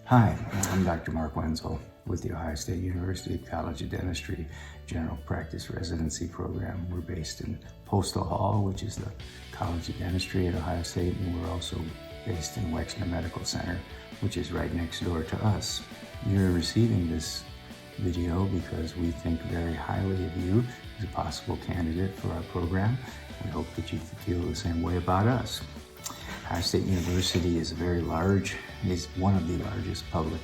Hi, I'm Dr. Mark Wenzel with the Ohio State University College of Dentistry General Practice Residency Program. We're based in Postal Hall, which is the College of Dentistry at Ohio State, and we're also based in Wexner Medical Center, which is right next door to us. You're receiving this video because we think very highly of you as a possible candidate for our program. We hope that you feel the same way about us. Ohio State University is one of the largest public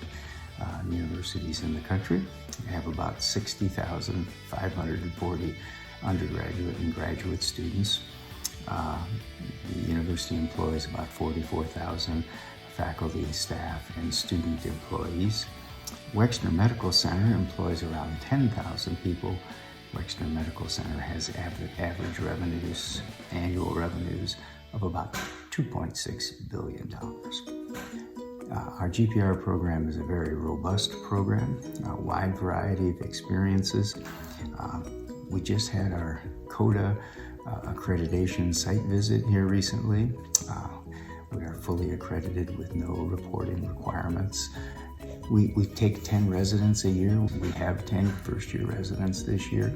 universities in the country. We have about 60,540 undergraduate and graduate students. The university employs about 44,000 faculty, staff, and student employees. Wexner Medical Center employs around 10,000 people. Wexner Medical Center has average revenues, annual revenues of about $2.6 billion. Our GPR program is a very robust program, a wide variety of experiences. We just had our CODA accreditation site visit here recently. We are fully accredited with no reporting requirements. We take 10 residents a year. We have 10 first-year residents this year.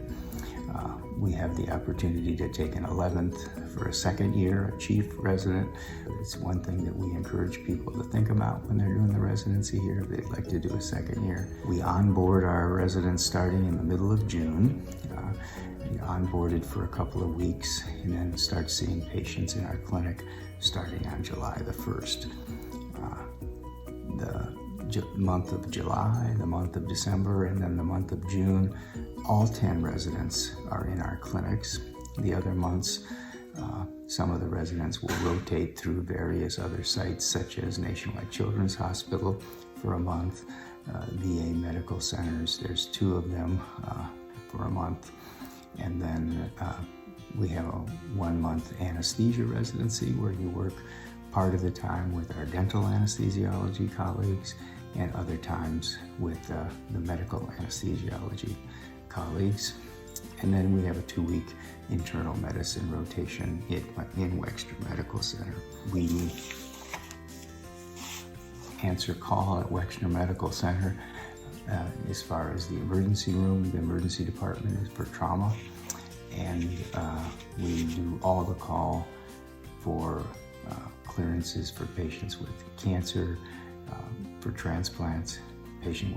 We have the opportunity to take an 11th for a second year, a chief resident. It's one thing that we encourage people to think about when they're doing the residency here, if they'd like to do a second year. We onboard our residents starting in the middle of June. We onboarded for a couple of weeks and then start seeing patients in our clinic starting on July the 1st. The month of July, the month of December, and then the month of June, all 10 residents are in our clinics. The other months, some of the residents will rotate through various other sites, such as Nationwide Children's Hospital for a month, VA medical centers. There's 2 of them for a month. And then we have a 1-month anesthesia residency where you work part of the time with our dental anesthesiology colleagues and other times with the medical anesthesiology colleagues. And then we have a 2-week internal medicine rotation in Wexner Medical Center. We answer call at Wexner Medical Center as far as the emergency room. The emergency department is for trauma, and we do all the call for clearances for patients with cancer, for transplants, patient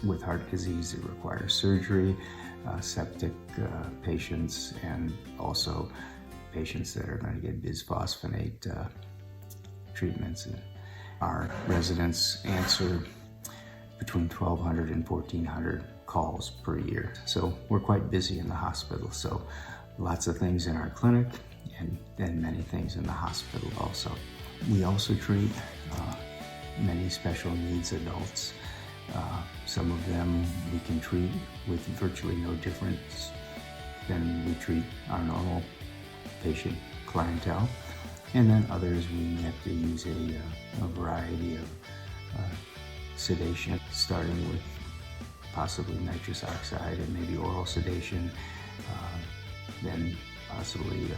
with heart disease that requires surgery, septic patients, and also patients that are going to get bisphosphonate treatments. Our residents answer between 1,200 and 1,400 calls per year. So we're quite busy in the hospital. So lots of things in our clinic and then many things in the hospital also. We also treat many special needs adults. Some of them we can treat with virtually no difference than we treat our normal patient clientele. And then others we have to use a variety of sedation, starting with possibly nitrous oxide and maybe oral sedation, then possibly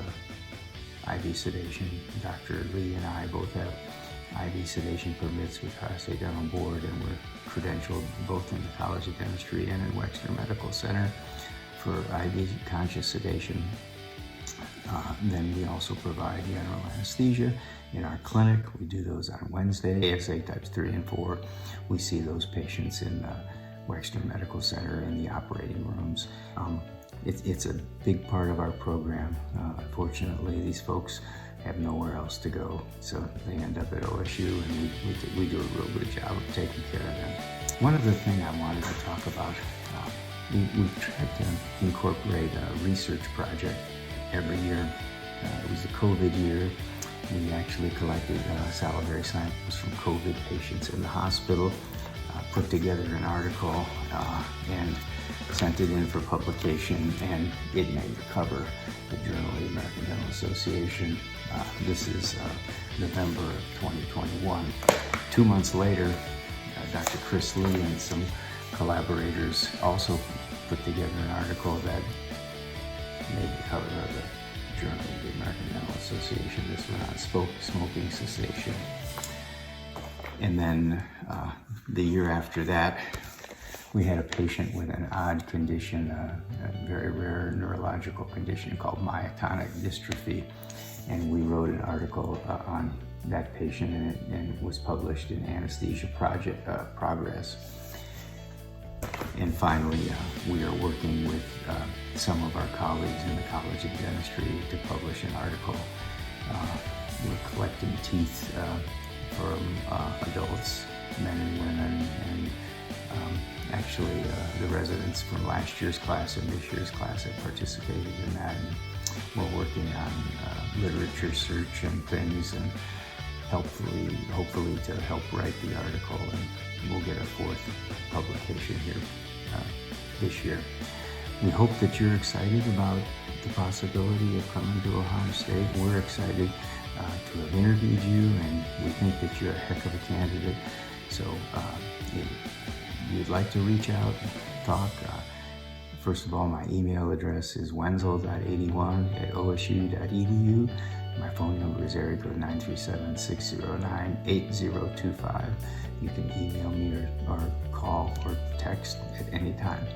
IV sedation. Dr. Lee and I both have IV sedation permits with Ohio State Dental Board, and we're credentialed both in the College of Dentistry and in Wexner Medical Center for IV conscious sedation. Then we also provide general anesthesia in our clinic. We do those on Wednesday, ASA types 3 and 4. We see those patients in the Wexner Medical Center in the operating rooms. It's a big part of our program. Unfortunately, these folks have nowhere else to go, so they end up at OSU, and we do a real good job of taking care of them. One other thing I wanted to talk about, we've tried to incorporate a research project every year. It was the COVID year. We actually collected salivary samples from COVID patients in the hospital, put together an article, and sent it in for publication, and it made the cover of the Journal of the American Dental Association. This is November of 2021. 2 months later, Dr. Chris Lee and some collaborators also put together an article that made the cover of the Journal of the American Dental Association. This one on smoking cessation. And then the year after that, we had a patient with an odd condition, a very rare neurological condition called myotonic dystrophy. And we wrote an article on that patient, and it was published in Anesthesia Progress. And finally, we are working with some of our colleagues in the College of Dentistry to publish an article. We're collecting teeth from adults, men and women, and actually the residents from last year's class and this year's class have participated in that. And we're working on literature search and things, and hopefully to help write the article, and we'll get a fourth publication here this year. We hope that you're excited about the possibility of coming to Ohio State. We're excited to have interviewed you, and we think that you're a heck of a candidate. So if you'd like to reach out, talk, first of all, my email address is wenzel.81@osu.edu. My phone number is area code 937-609-8025. You can email me or call or text at any time.